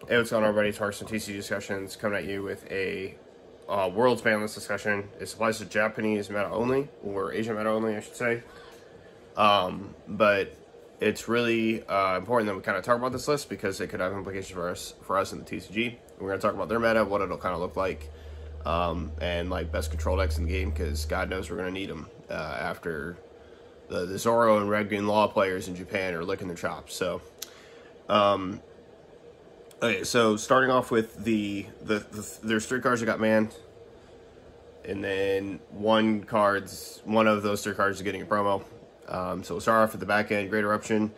Hey, what's going on, everybody? It's Harsh from TCG Discussions coming at you with a World's Banlist discussion. It applies to Japanese meta only, or Asian meta only, I should say. But it's really important that we kind of talk about this list because it could have implications for us in the TCG. We're going to talk about their meta, what it'll kind of look like, and like best control decks in the game because God knows we're going to need them after the Zoro and Red Green Law players in Japan are licking their chops. So, okay, so starting off with there's 3 cards that got banned, and then one of those 3 cards is getting a promo. So we'll start off with the back end, Great Eruption.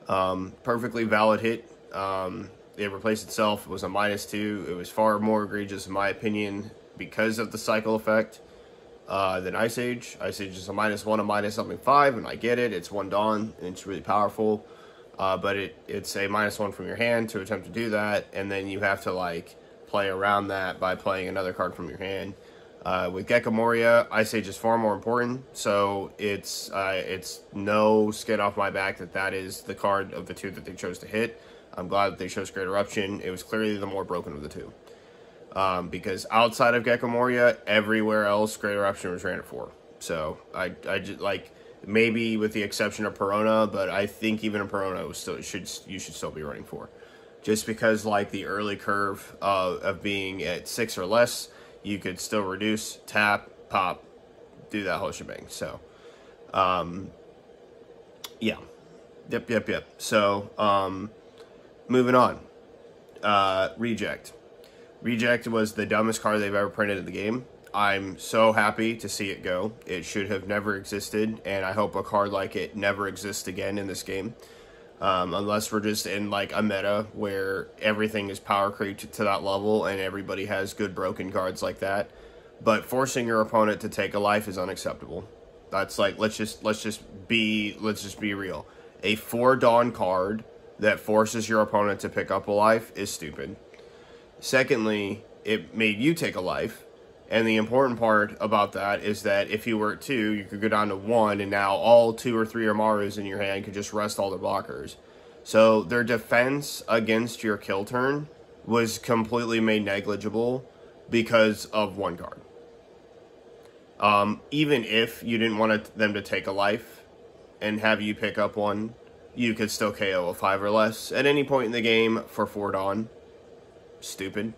Perfectly valid hit. It replaced itself. It was a -2. It was far more egregious, in my opinion, because of the cycle effect than Ice Age. Ice Age is a -1, a -5, and I get it. It's 1 Dawn, and it's really powerful. But it's a -1 from your hand to attempt to do that, and then you have to like play around that by playing another card from your hand. With Gecko Moria, Ice Age is far more important, so it's no skin off my back that is the card of the 2 that they chose to hit. I'm glad that they chose Great Eruption. It was clearly the more broken of the 2. Because outside of Gecko Moria, everywhere else, Great Eruption was ran at 4. So I just like, maybe with the exception of Perona, but I think even in Perona, you should still be running 4. Just because like the early curve of being at 6 or less, you could still reduce, tap, pop, do that whole shebang. So, yeah. Yep. So, moving on. Reject. Reject was the dumbest card they've ever printed in the game. I'm so happy to see it go. It should have never existed, and I hope a card like it never exists again in this game. Unless we're just in like a meta where everything is power creeped to that level and everybody has good broken cards like that. But forcing your opponent to take a life is unacceptable. That's like, let's just be real. A 4 Dawn card that forces your opponent to pick up a life is stupid. Secondly, it made you take a life. And the important part about that is that if you were at 2, you could go down to 1, and now all 2 or 3 Amarus in your hand could just rest all their blockers. So their defense against your kill turn was completely made negligible because of 1 card. Even if you didn't want them to take a life and have you pick up 1, you could still KO a 5 or less at any point in the game for 4 Dawn. Stupid.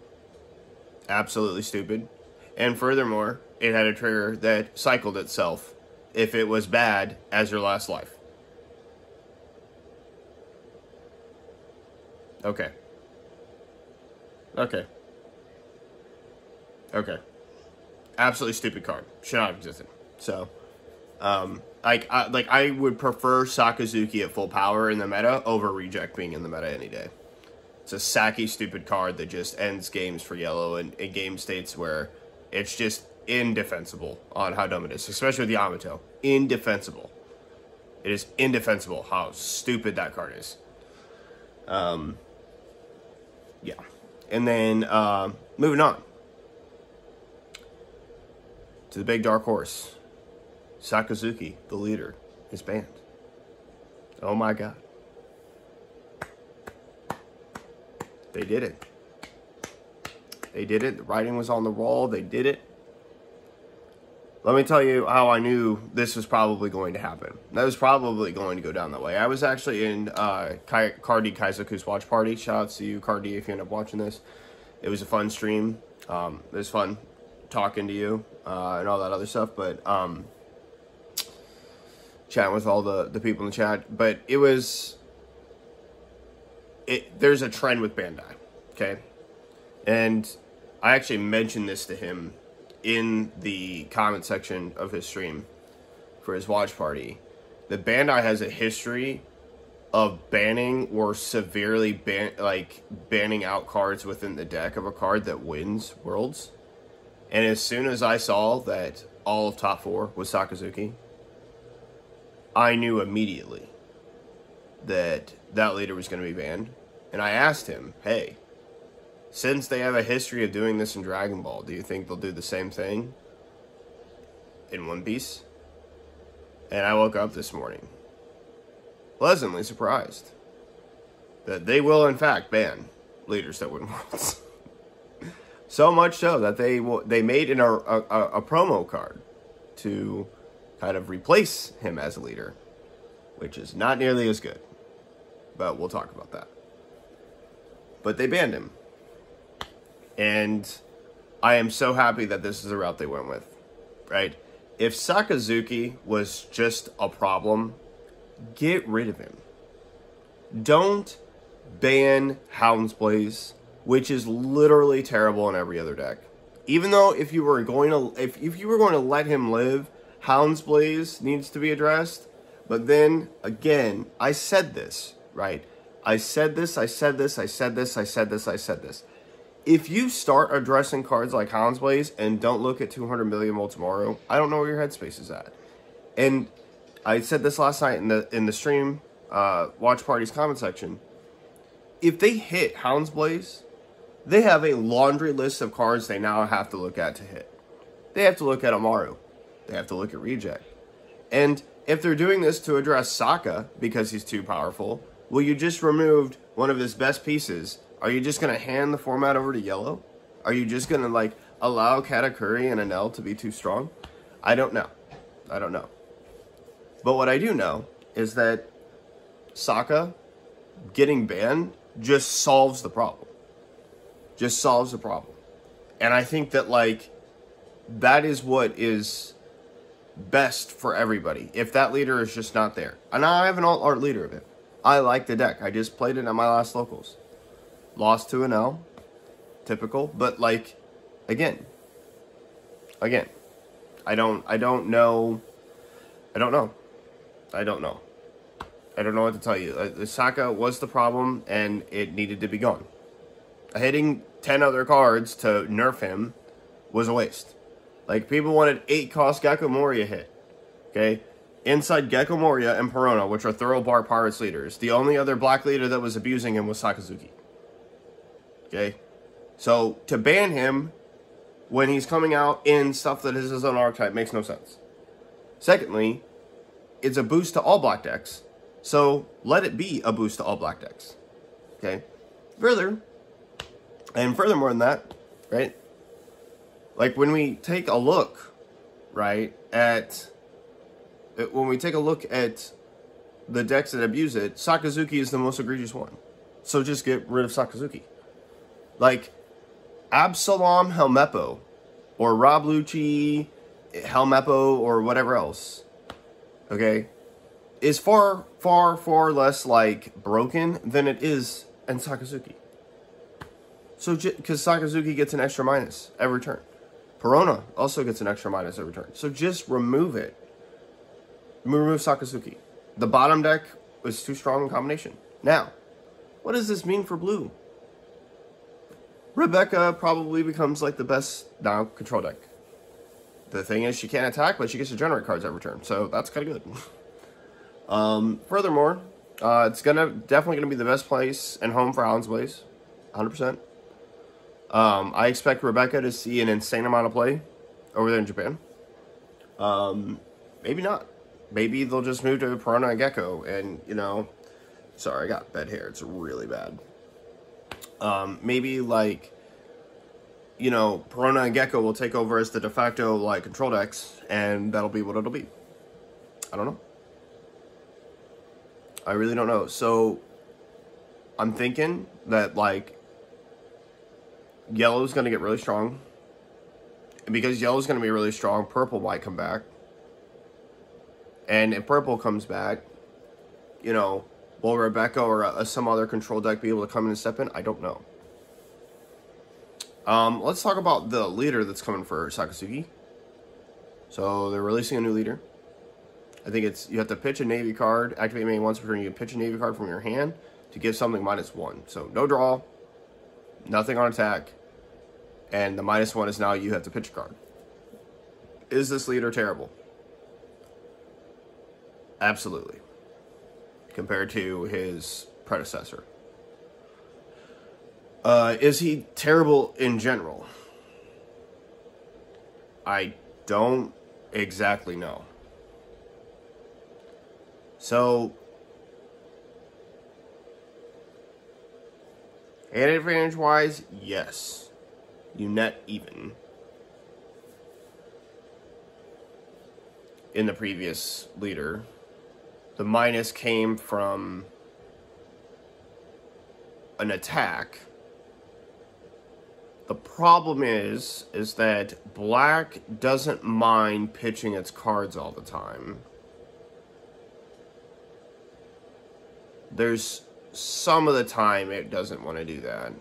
Absolutely stupid. And furthermore, it had a trigger that cycled itself if it was bad as your last life. Okay. Absolutely stupid card. Should not have existed. So, I would prefer Sakazuki at full power in the meta over Reject being in the meta any day. It's a sacky, stupid card that just ends games for yellow in game states where it's just indefensible on how dumb it is, especially with Yamato. Indefensible. It is indefensible how stupid that card is. Yeah. And then, moving on to the big dark horse. Sakazuki, the leader, is banned. Oh my god. They did it. They did it. The writing was on the wall. They did it. Let me tell you how I knew this was probably going to happen. That was probably going to go down that way. I was actually in Cardi Kaizoku's watch party. Shout out to you, Cardi, if you end up watching this. It was a fun stream. It was fun talking to you and all that other stuff. But chatting with all the people in the chat. But it was... There's a trend with Bandai. Okay? And I actually mentioned this to him in the comment section of his stream for his watch party. That Bandai has a history of banning or severely banning out cards within the deck of a card that wins Worlds. And as soon as I saw that all of top 4 was Sakazuki, I knew immediately that that leader was going to be banned. And I asked him, hey, since they have a history of doing this in Dragon Ball, do you think they'll do the same thing in One Piece? And I woke up this morning pleasantly surprised that they will, in fact, ban leaders that win worlds. So much so that they made a promo card to kind of replace him as a leader, which is not nearly as good. But we'll talk about that. But they banned him. And I am so happy that this is the route they went with, right? If Sakazuki was just a problem, get rid of him. Don't ban Houndsblaze, which is literally terrible in every other deck. Even though if you were going to let him live, Houndsblaze needs to be addressed. But then again, I said this, right? I said this. If you start addressing cards like Houndsblaze and don't look at 200 million tomorrow, I don't know where your headspace is at. And I said this last night in the stream, watch party's comment section. If they hit Houndsblaze, they have a laundry list of cards they now have to look at to hit. They have to look at Amaru. They have to look at Reject. And if they're doing this to address Sokka because he's too powerful, well, you just removed one of his best pieces. Are you just going to hand the format over to Yellow? Are you just going to, like, allow Katakuri and Enel to be too strong? I don't know. But what I do know is that Sokka getting banned just solves the problem. And I think that, like, that is what is best for everybody. If that leader is just not there. And I have an alt-art leader of it. I like the deck. I just played it on my last locals. Lost to an L. Typical. But, like, again. I don't know. I don't know what to tell you. Sokka was the problem, and it needed to be gone. Hitting 10 other cards to nerf him was a waste. Like, people wanted 8-cost Gecko Moria hit. Okay? Inside Gecko Moria and Perona, which are Thoroughbar Pirates leaders, the only other black leader that was abusing him was Sakazuki. Okay? So, to ban him when he's coming out in stuff that is his own archetype makes no sense. Secondly, it's a boost to all black decks, so let it be a boost to all black decks. Okay? Furthermore than that, right? Like, when we take a look, right, when we take a look at the decks that abuse it, Sakazuki is the most egregious one. So just get rid of Sakazuki. Like, Absalom Helmeppo, or Rob Lucci Helmeppo, or whatever else, okay, is far less, like, broken than it is in Sakazuki. So, because Sakazuki gets an extra minus every turn. Perona also gets an extra minus every turn. So just remove it. Remove Sakazuki. The bottom deck was too strong in combination. Now, what does this mean for blue? Rebecca probably becomes, like, the best now control deck. The thing is, she can't attack, but she gets to generate cards every turn. So that's kind of good. Furthermore, it's definitely gonna be the best place and home for Houndsblaze. 100%. I expect Rebecca to see an insane amount of play over there in Japan. Maybe not. Maybe they'll just move to Piranha and Gecko, and, you know, sorry, I got bad hair. It's really bad. Maybe, like, you know, Piranha and Gecko will take over as the de facto, like, control decks, and that'll be what it'll be. I don't know. I really don't know. So, I'm thinking that, like, Yellow's going to get really strong. And because Yellow's going to be really strong, Purple might come back. And if Purple comes back, you know, will Rebecca or some other control deck be able to come in and step in? I don't know. Let's talk about the leader that's coming for Sakazuki. So they're releasing a new leader. I think it's, you have to pitch a Navy card, activate main once per turn. You pitch a Navy card from your hand to give something -1. So no draw, nothing on attack, and the -1 is now you have to pitch a card. Is this leader terrible? Absolutely. Compared to his predecessor. Is he terrible in general? I don't exactly know. So, Hand advantage wise, yes. You net even. In the previous leader. The minus came from an attack. The problem is that black doesn't mind pitching its cards all the time. There's some of the time it doesn't want to do that.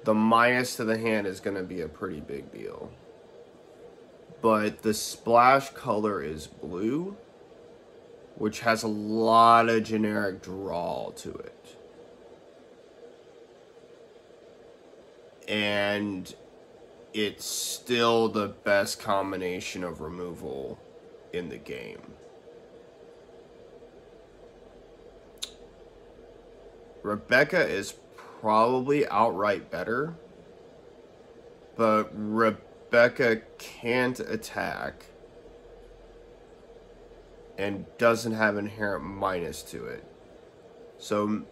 The minus to the hand is going to be a pretty big deal. But the splash color is blue, which has a lot of generic draw to it. And it's still the best combination of removal in the game. Rebecca is probably outright better, but Rebecca can't attack and doesn't have inherent minus to it. So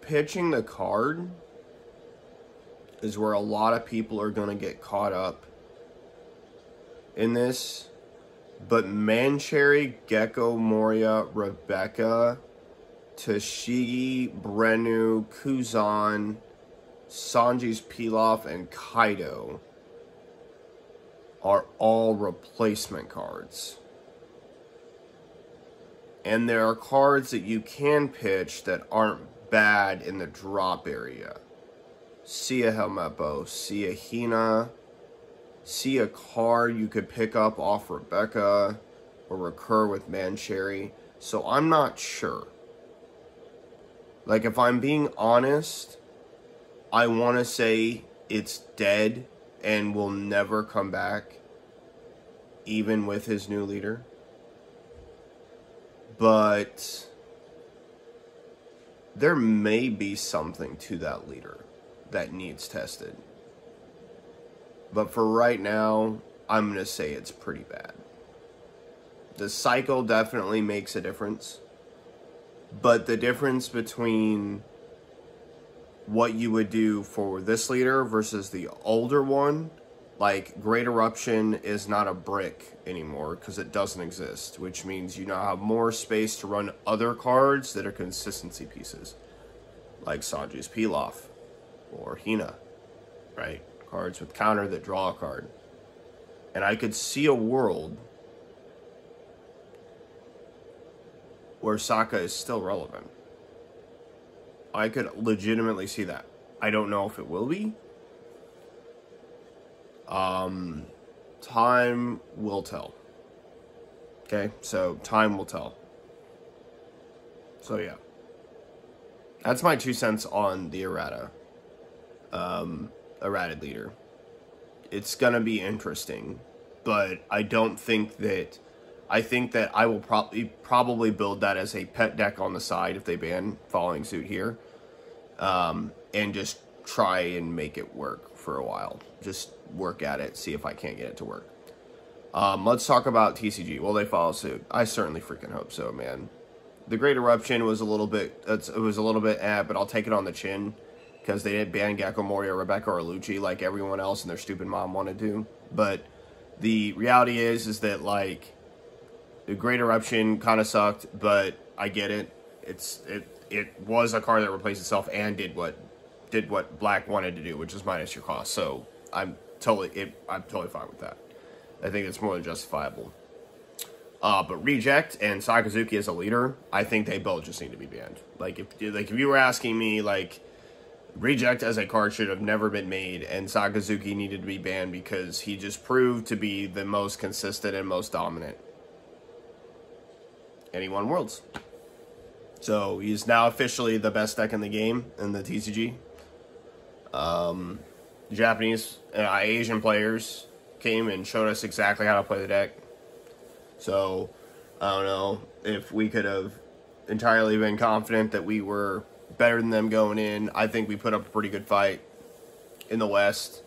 pitching the card is where a lot of people are going to get caught up in this. But Mancherry, Gecko, Moria, Rebecca, Tashigi, Brenu, Kuzan, Sanji's Pilaf, and Kaido are all replacement cards. And there are cards that you can pitch that aren't bad in the drop area. See a Helmeppo, see a Hina, see a card you could pick up off Rebecca or recur with Mancherry. So I'm not sure. Like, if I'm being honest, I want to say it's dead and will never come back, even with his new leader. But there may be something to that leader that needs tested. But for right now, I'm going to say it's pretty bad. The cycle definitely makes a difference. But the difference between what you would do for this leader versus the older one, like Great Eruption is not a brick anymore because it doesn't exist, which means you now have more space to run other cards that are consistency pieces, like Sanji's Pilaf or Hina, right? Cards with counter that draw a card. And I could see a world where Sokka is still relevant. I could legitimately see that. I don't know if it will be. Time will tell. Okay, so time will tell. So yeah. That's my 2 cents on the errata. Errated leader. It's gonna be interesting, but I don't think that... I think that I will probably build that as a pet deck on the side if they ban following suit here. And just try and make it work for a while. Just work at it, see if I can't get it to work. Let's talk about TCG. Will they follow suit? I certainly freaking hope so, man. The Great Eruption was a little bit, but I'll take it on the chin. Because they didn't ban Gecko, Moria, Rebecca, or Lucci like everyone else and their stupid mom wanted to. But the reality is that, like, the Great Eruption kind of sucked, but I get it. It was a card that replaced itself and did what Black wanted to do, which is minus your cost. So I'm totally fine with that. I think it's more than justifiable. But Reject and Sakazuki as a leader, I think they both just need to be banned. Like if you were asking me, like, Reject as a card should have never been made, and Sakazuki needed to be banned because he just proved to be the most consistent and most dominant. And he won Worlds. So he's now officially the best deck in the game in the TCG. Japanese, Asian players came and showed us exactly how to play the deck. So I don't know if we could have entirely been confident that we were better than them going in. I think we put up a pretty good fight in the West.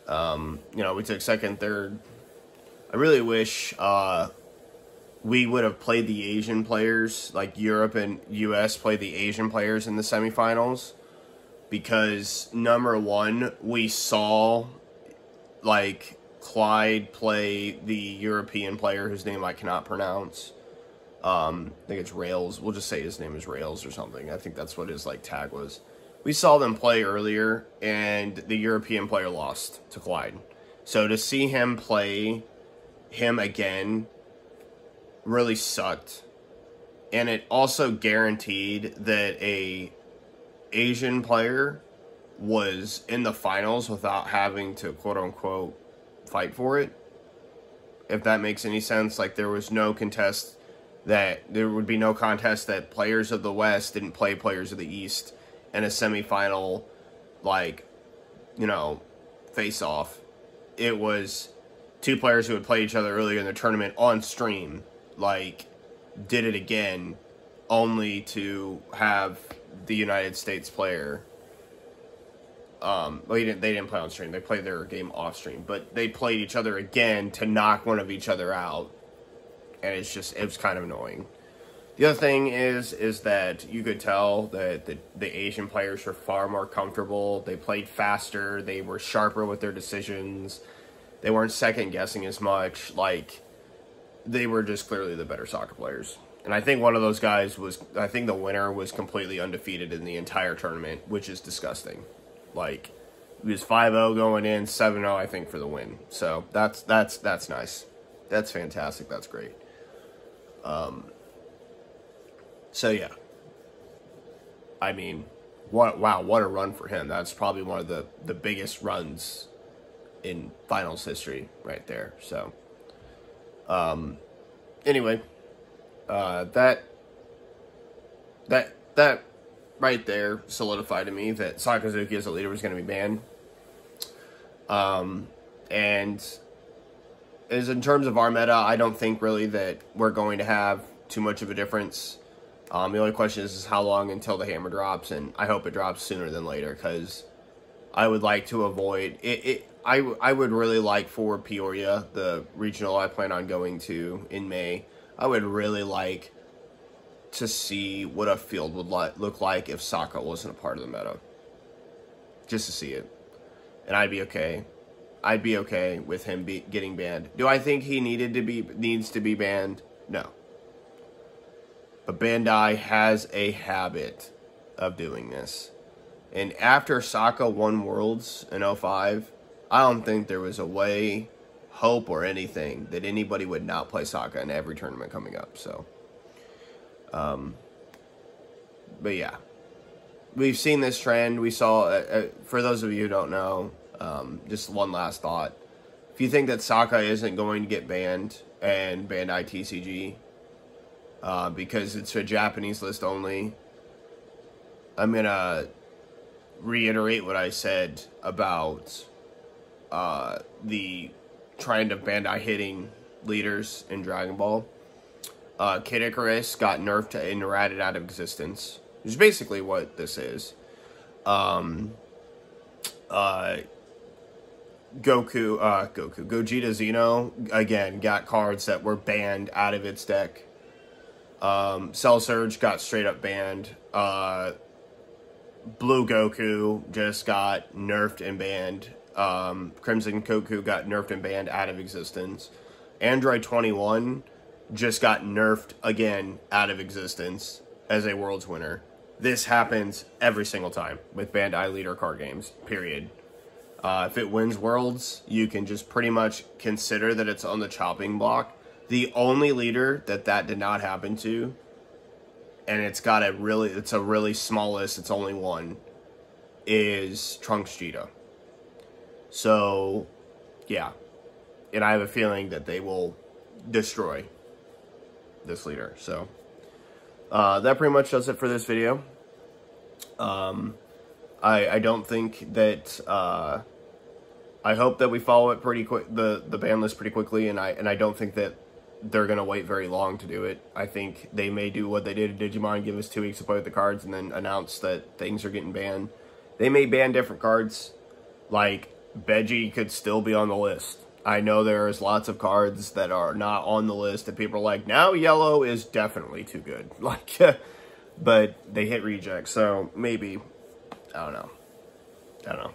We took second, third. I really wish we would have played the Asian players, like Europe and US played the Asian players in the semifinals. because, number one, we saw, like, Clyde play the European player whose name I cannot pronounce. I think it's Rails. We'll just say his name is Rails or something. I think that's what his, like, tag was. We saw them play earlier, and the European player lost to Clyde. So to see him play him again really sucked. And it also guaranteed that a Asian player was in the finals without having to, quote-unquote, fight for it. If that makes any sense. Like, there was no contest that... There would be no contest that players of the West didn't play players of the East in a semifinal, like, you know, face-off. It was two players who had played each other earlier in the tournament on stream, like, did it again, only to have the United States player, well, they didn't play on stream, they played their game off stream, but they played each other again to knock one of each other out, and it was kind of annoying. The other thing is that you could tell that the Asian players were far more comfortable, they played faster, they were sharper with their decisions, they weren't second-guessing as much, like, they were just clearly the better soccer players. And I think one of those guys was, I think the winner was completely undefeated in the entire tournament, which is disgusting. Like, he was 5-0 going in, 7-0 I think for the win. So that's nice. That's fantastic. That's great. So yeah. I mean, what a run for him. That's probably one of the biggest runs in finals history right there. So anyway, that right there solidified to me that Sakazuki as a leader was going to be banned. And as in terms of our meta, I don't think really that we're going to have too much of a difference. The only question is how long until the hammer drops, and I hope it drops sooner than later, because I would like to avoid it. I would really like for Peoria, the regional I plan on going to in May, I would really like to see what a field would look like if Saka wasn't a part of the meta. Just to see it. And I'd be okay. I'd be okay with him getting banned. Do I think he needs to be banned? No. But Bandai has a habit of doing this. And after Saka won Worlds in 05, I don't think there was a way, hope, or anything that anybody would not play Saka in every tournament coming up. So, but yeah, we've seen this trend. We saw, for those of you who don't know, just one last thought. If you think that Saka isn't going to get banned and Bandai TCG, because it's a Japanese list only, I'm going to reiterate what I said about the trend of Bandai hitting leaders in Dragon Ball. Kid Icarus got nerfed and ratted out of existence, which is basically what this is. Gogeta Xeno, again, got cards that were banned out of its deck. Cell Surge got straight up banned. Blue Goku just got nerfed and banned. Crimson Goku got nerfed and banned out of existence. Android 21 just got nerfed again out of existence as a Worlds winner. This happens every single time with Bandai leader card games, period. If it wins Worlds, you can just pretty much consider that it's on the chopping block. The only leader that did not happen to, and it's a really small list, it's only one, is Trunks Vegeta. So, yeah. And I have a feeling that they will destroy this leader. So, that pretty much does it for this video. I don't think that, I hope that we follow it pretty quick, the ban list pretty quickly, and I don't think that they're going to wait very long to do it. I think they may do what they did in Digimon, give us 2 weeks to play with the cards, and then announce that things are getting banned. They may ban different cards, like Veggie could still be on the list. I know there's lots of cards that are not on the list, and people are like, now yellow is definitely too good. Like, but they hit reject, so maybe, I don't know. I don't know.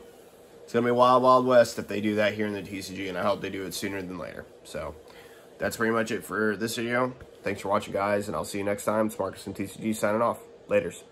It's going to be wild, wild west if they do that here in the TCG, and I hope they do it sooner than later. So that's pretty much it for this video. Thanks for watching, guys, and I'll see you next time. It's Marcus from TCG signing off. Laters.